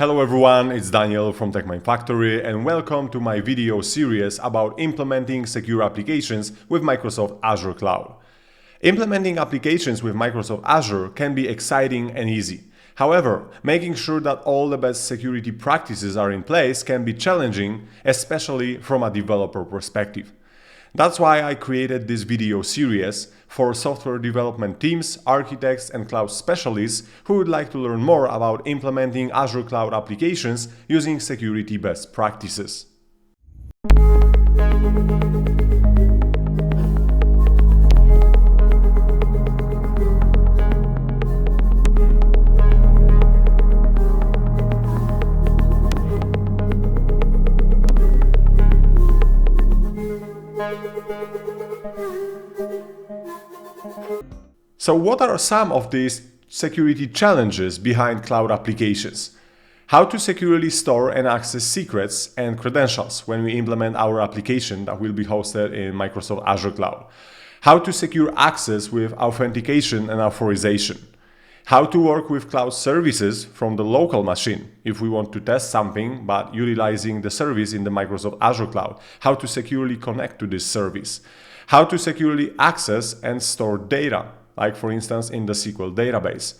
Hello everyone, it's Daniel from TechMindFactory and welcome to my video series about implementing secure applications with Microsoft Azure Cloud. Implementing applications with Microsoft Azure can be exciting and easy. However, making sure that all the best security practices are in place can be challenging, especially from a developer perspective. That's why I created this video series for software development teams, architects, and cloud specialists who would like to learn more about implementing Azure Cloud applications using security best practices. So what are some of these security challenges behind cloud applications? How to securely store and access secrets and credentials when we implement our application that will be hosted in Microsoft Azure Cloud. How to secure access with authentication and authorization. How to work with cloud services from the local machine if we want to test something but utilizing the service in the Microsoft Azure Cloud. How to securely connect to this service. How to securely access and store data, like for instance in the SQL database.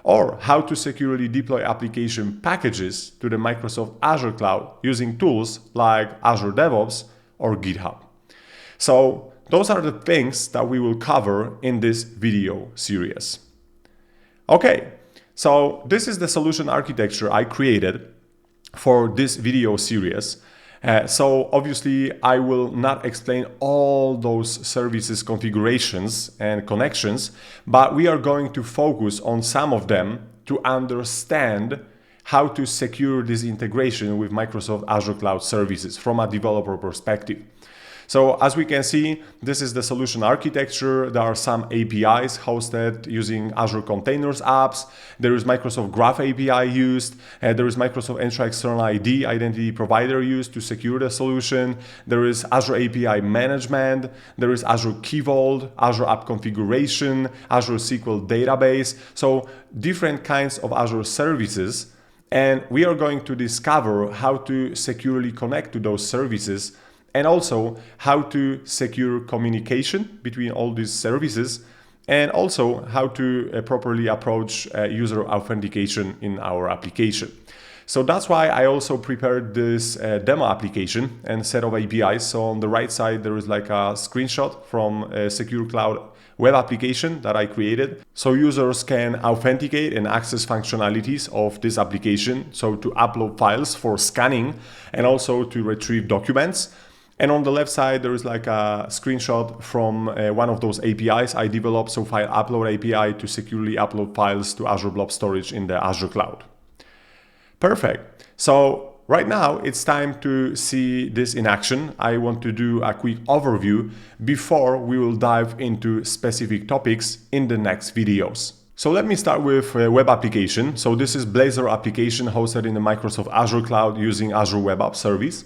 Or how to securely deploy application packages to the Microsoft Azure Cloud using tools like Azure DevOps or GitHub. So those are the things that we will cover in this video series. Okay, so this is the solution architecture I created for this video series. So obviously I will not explain all those services configurations and connections, but we are going to focus on some of them to understand how to secure this integration with Microsoft Azure Cloud Services from a developer perspective. So as we can see, this is the solution architecture. There are some APIs hosted using Azure Containers apps. There is Microsoft Graph API used. There is Microsoft Entra External ID identity provider used to secure the solution. There is Azure API management. There is Azure Key Vault, Azure App Configuration, Azure SQL Database. So different kinds of Azure services. And we are going to discover how to securely connect to those services and also how to secure communication between all these services, and also how to properly approach user authentication in our application. So that's why I also prepared this demo application and set of APIs. So on the right side, there is like a screenshot from a secure cloud web application that I created. So users can authenticate and access functionalities of this application. So to upload files for scanning and also to retrieve documents. And on the left side, there is like a screenshot from one of those APIs I developed, so File Upload API to securely upload files to Azure Blob Storage in the Azure Cloud. Perfect. So right now it's time to see this in action. I want to do a quick overview before we will dive into specific topics in the next videos. So let me start with a web application. So this is Blazor application hosted in the Microsoft Azure Cloud using Azure Web App Service.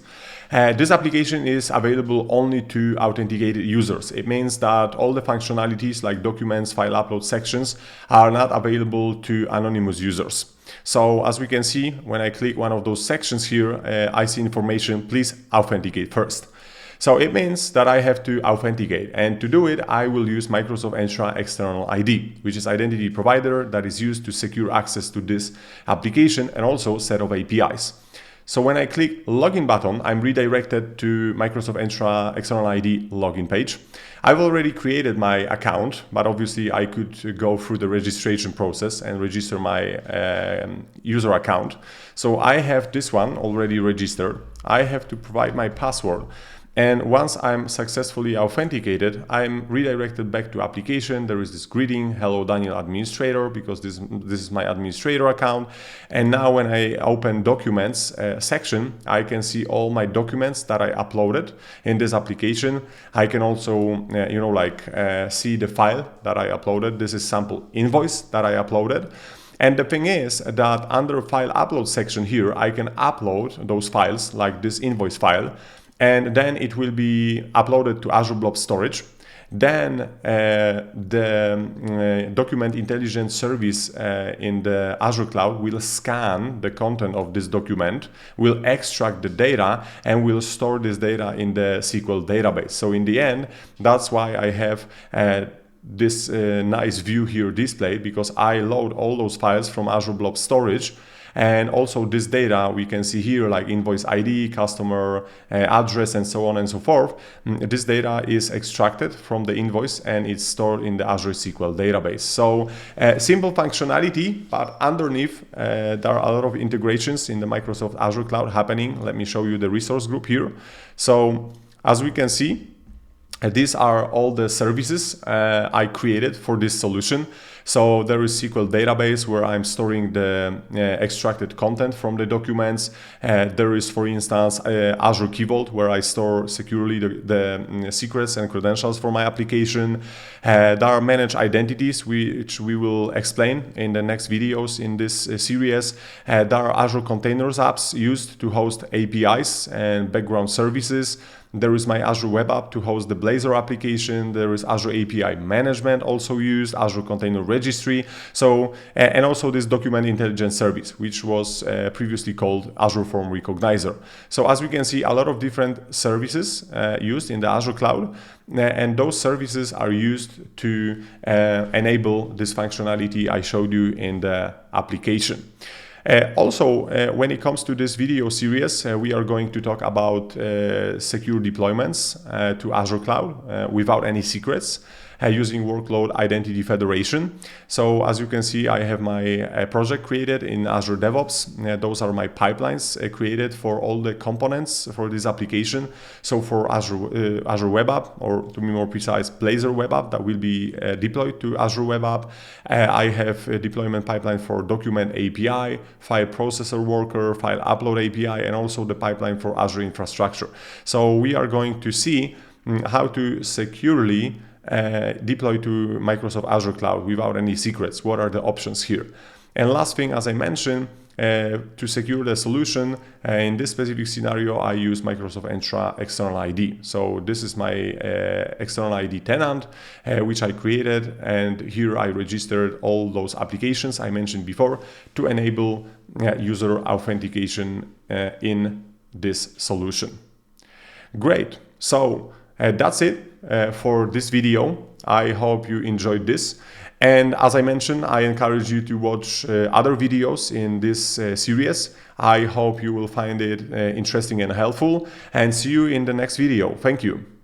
This application is available only to authenticated users. It means that all the functionalities like documents, file upload sections are not available to anonymous users. So as we can see, when I click one of those sections here, I see information, please authenticate first. So it means that I have to authenticate, and to do it, I will use Microsoft Entra External ID, which is identity provider that is used to secure access to this application and also set of APIs. So when I click login button, I'm redirected to Microsoft Entra External ID login page. I've already created my account, but obviously I could go through the registration process and register my user account. So I have this one already registered. I have to provide my password. And once I'm successfully authenticated, I'm redirected back to application. There is this greeting, hello Daniel administrator, because this is my administrator account. And now when I open documents section, I can see all my documents that I uploaded in this application. I can also, see the file that I uploaded. This is sample invoice that I uploaded. And the thing is that under file upload section here, I can upload those files like this invoice file. And then it will be uploaded to Azure Blob Storage. then the document intelligence service in the Azure cloud will scan the content of this document, will extract the data, and will store this data in the SQL database. So in the end, that's why I have this nice view here displayed, because I load all those files from Azure Blob Storage. And also this data we can see here, like invoice ID, customer address, and so on and so forth. This data is extracted from the invoice and it's stored in the Azure SQL database. So simple functionality, but underneath there are a lot of integrations in the Microsoft Azure cloud happening. Let me show you the resource group here. So as we can see, these are all the services I created for this solution. So there is SQL database where I'm storing the extracted content from the documents. There is, for instance, Azure Key Vault, where I store securely the secrets and credentials for my application. There are managed identities, which we will explain in the next videos in this series. There are Azure Containers apps used to host APIs and background services. There is my Azure Web App to host the Blazor application. There is Azure API Management also used, Azure Container Registry. So, and also this Document Intelligence Service, which was previously called Azure Form Recognizer. So as we can see, a lot of different services used in the Azure Cloud. And those services are used to enable this functionality I showed you in the application. Also, when it comes to this video series, we are going to talk about secure deployments to Azure Cloud without any secrets, using Workload Identity Federation. So as you can see, I have my project created in Azure DevOps. Those are my pipelines created for all the components for this application. So for Azure Web App, or to be more precise, Blazor Web App that will be deployed to Azure Web App. I have a deployment pipeline for Document API, File Processor Worker, File Upload API, and also the pipeline for Azure Infrastructure. So we are going to see how to securely deploy to Microsoft Azure Cloud without any secrets. What are the options here? And last thing, as I mentioned, to secure the solution, in this specific scenario, I use Microsoft Entra External ID. So this is my External ID tenant, which I created. And here I registered all those applications I mentioned before to enable user authentication in this solution. Great. So that's it for this video. I hope you enjoyed this. And as I mentioned, I encourage you to watch other videos in this series. I hope you will find it interesting and helpful. And see you in the next video. Thank you.